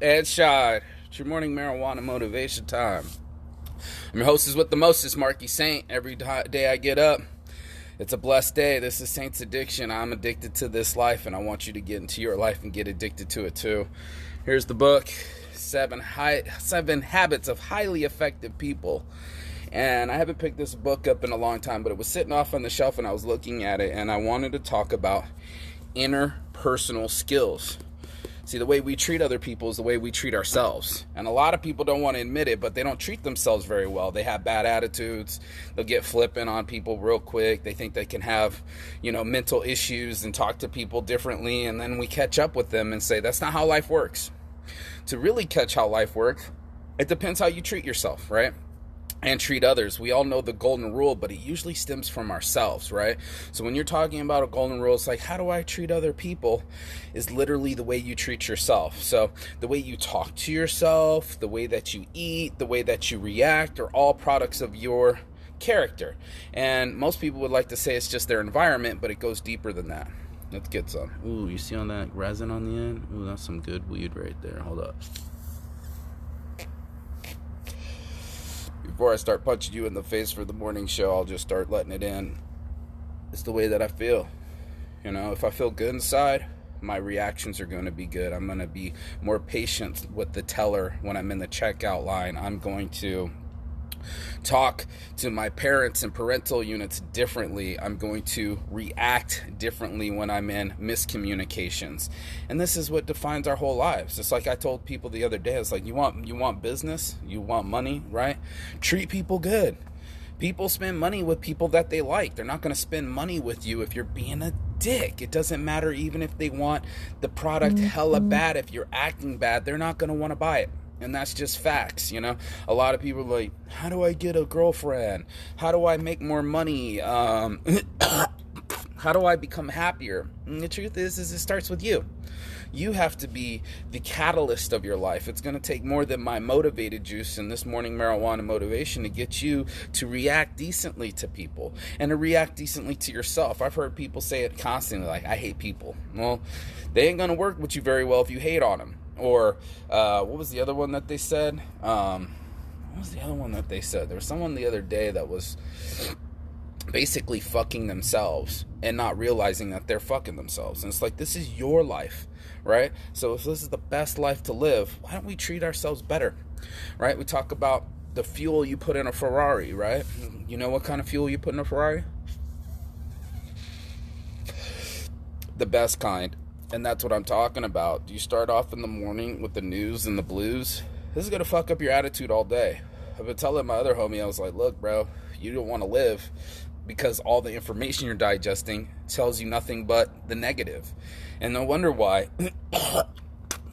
Headshot. It's your morning marijuana motivation time. I'm your hostess with the mostest, Marky Saint. Every day I get up, it's a blessed day. This is Saint's Addiction. I'm addicted to this life, and I want you to get into your life and get addicted to it too. Here's the book, Seven Habits of Highly Effective People. And I haven't picked this book up in a long time, but it was sitting off on the shelf, and I was looking at it, and I wanted to talk about interpersonal skills. See, the way we treat other people is the way we treat ourselves. And a lot of people don't want to admit it, but they don't treat themselves very well. They have bad attitudes. They'll get flippant on people real quick. They think they can have, mental issues and talk to people differently. And then we catch up with them and say, that's not how life works. To really catch how life works, it depends how you treat yourself, right? And treat others. We all know the golden rule, but it usually stems from ourselves, right? So when you're talking about a golden rule, it's like, how do I treat other people is literally the way you treat yourself. So the way you talk to yourself, the way that you eat, the way that you react are all products of your character. And most people would like to say it's just their environment, but it goes deeper than that. Let's get some. Ooh, you see on that resin on the end? Ooh, that's some good weed right there. Hold up. Before I start punching you in the face for the morning show, I'll just start letting it in. It's the way that I feel. If I feel good inside, my reactions are going to be good. I'm going to be more patient with the teller when I'm in the checkout line. I'm going to talk to my parents and parental units differently. I'm going to react differently when I'm in miscommunications. And this is what defines our whole lives. It's like I told people the other day, it's like, you want business, you want money, right? Treat people good. People spend money with people that they like. They're not going to spend money with you if you're being a dick. It doesn't matter even if they want the product hella bad. If you're acting bad, they're not going to want to buy it. And that's just facts, A lot of people are like, how do I get a girlfriend? How do I make more money? How do I become happier? And the truth is it starts with you. You have to be the catalyst of your life. It's going to take more than my motivated juice and this morning marijuana motivation to get you to react decently to people and to react decently to yourself. I've heard people say it constantly, like, I hate people. Well, they ain't going to work with you very well if you hate on them. Or what was the other one that they said? There was someone the other day that was basically fucking themselves and not realizing that they're fucking themselves. And it's like, this is your life, right? So if this is the best life to live, why don't we treat ourselves better, right? We talk about the fuel you put in a Ferrari, right? You know what kind of fuel you put in a Ferrari? The best kind. And that's what I'm talking about. Do you start off in the morning with the news and the blues? This is going to fuck up your attitude all day. I've been telling my other homie, I was like, look, bro, you don't want to live because all the information you're digesting tells you nothing but the negative. And no wonder why,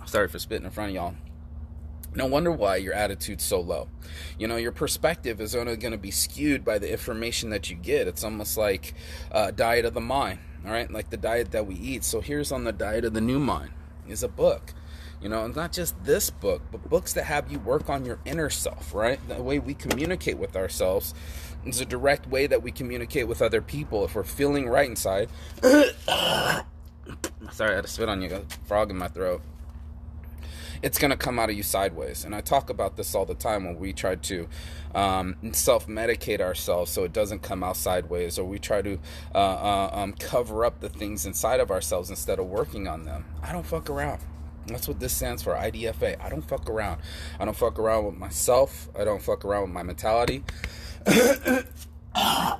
sorry for spitting in front of y'all. No wonder why your attitude's so low. Your perspective is only going to be skewed by the information that you get. It's almost like a diet of the mind, all right? Like the diet that we eat. So here's on the diet of the new mind is a book. And not just this book, but books that have you work on your inner self, right? The way we communicate with ourselves is a direct way that we communicate with other people. If we're feeling right inside. Sorry, I had to spit on you. I got a frog in my throat. It's going to come out of you sideways. And I talk about this all the time when we try to self-medicate ourselves so it doesn't come out sideways, or we try to cover up the things inside of ourselves instead of working on them. I don't fuck around. That's what this stands for, IDFA. I don't fuck around. I don't fuck around with myself. I don't fuck around with my mentality. I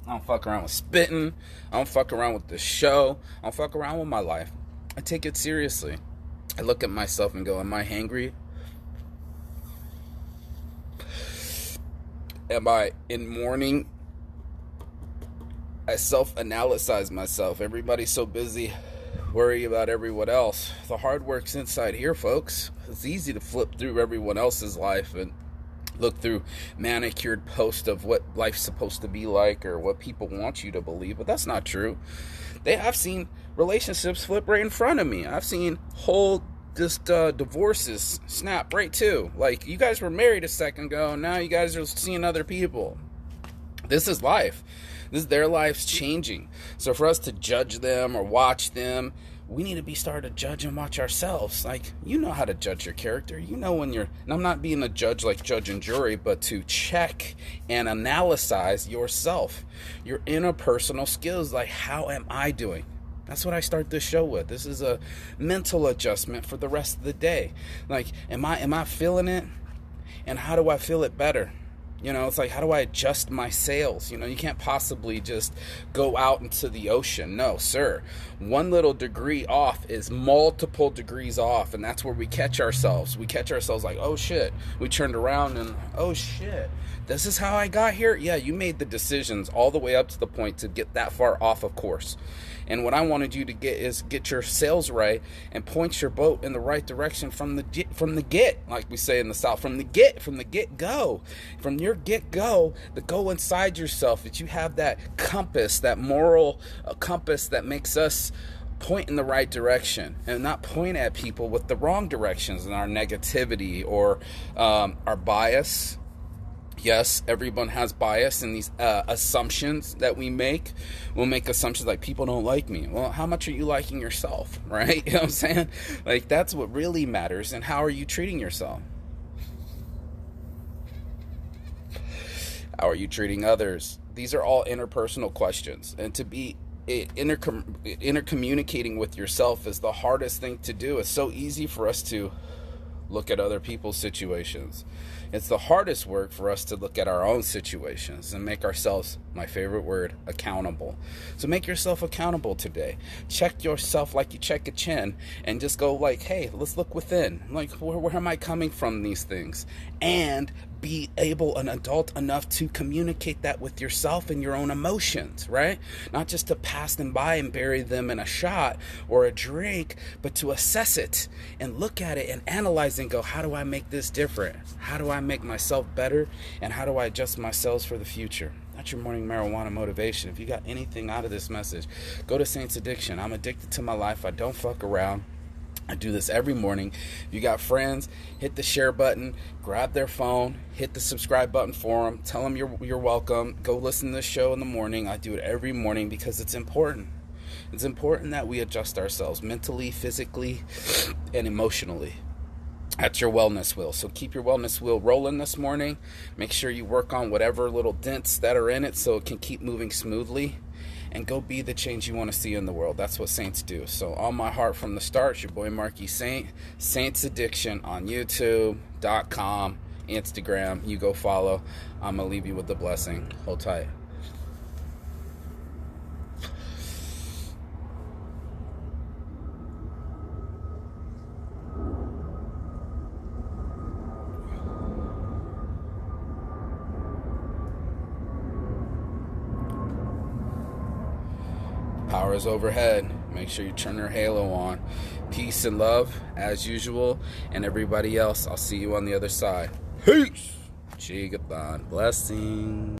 don't fuck around with spitting. I don't fuck around with the show. I don't fuck around with my life. I take it seriously. I look at myself and go, am I hangry? Am I in mourning? I self-analyze myself. Everybody's so busy worrying about everyone else. The hard work's inside here, folks. It's easy to flip through everyone else's life and look through manicured posts of what life's supposed to be like or what people want you to believe, but that's not true. I've seen relationships flip right in front of me. I've seen whole divorces snap right too. Like, you guys were married a second ago, now you guys are seeing other people. This is life. Their lives changing. So for us to judge them or watch them, we need to be starting to judge and watch ourselves. Like, you know how to judge your character. You know when you're, and I'm not being a judge like judge and jury, but to check and analyze yourself, your interpersonal skills. Like, how am I doing? That's what I start this show with. This is a mental adjustment for the rest of the day. Like, am I feeling it? And how do I feel it better? You know, it's like, how do I adjust my sails? You know, you can't possibly just go out into the ocean. No, sir. One little degree off is multiple degrees off, and that's where we catch ourselves. We catch ourselves like, oh shit. We turned around and, oh shit. This is how I got here? Yeah, you made the decisions all the way up to the point to get that far off of course. And what I wanted you to get is get your sails right and point your boat in the right direction from the get, like we say in the South, from the get go, from your get go, the go inside yourself, that you have that compass, that moral compass that makes us point in the right direction and not point at people with the wrong directions and our negativity or our bias. Yes, everyone has bias in these assumptions that we make. We'll make assumptions like, people don't like me. Well, how much are you liking yourself, right? You know what I'm saying? Like, that's what really matters. And how are you treating yourself? How are you treating others? These are all interpersonal questions. And to be intercommunicating with yourself is the hardest thing to do. It's so easy for us to look at other people's situations. It's the hardest work for us to look at our own situations and make ourselves, my favorite word, accountable. So make yourself accountable today. Check yourself like you check a chin and just go like, hey, let's look within. Like, where am I coming from these things? And be able, an adult enough to communicate that with yourself and your own emotions, right? Not just to pass them by and bury them in a shot or a drink, but to assess it and look at it and analyze and go, how do I make this different? How do I make myself better? And how do I adjust myself for the future? That's your morning marijuana motivation. If you got anything out of this message, go to Saints Addiction. I'm addicted to my life. I don't fuck around. I do this every morning. If you got friends, hit the share button, grab their phone, hit the subscribe button for them, tell them you're welcome. Go listen to the show in the morning. I do it every morning because it's important. It's important that we adjust ourselves mentally, physically, and emotionally. That's your wellness wheel. So keep your wellness wheel rolling this morning. Make sure you work on whatever little dents that are in it so it can keep moving smoothly. And go be the change you want to see in the world. That's what saints do. So on my heart from the start, it's your boy Marky Saint. Saints Addiction on YouTube.com, Instagram. You go follow. I'm going to leave you with the blessing. Hold tight. Power is overhead. Make sure you turn your halo on. Peace and love as usual. And everybody else, I'll see you on the other side. Peace. Chigathon. Blessings.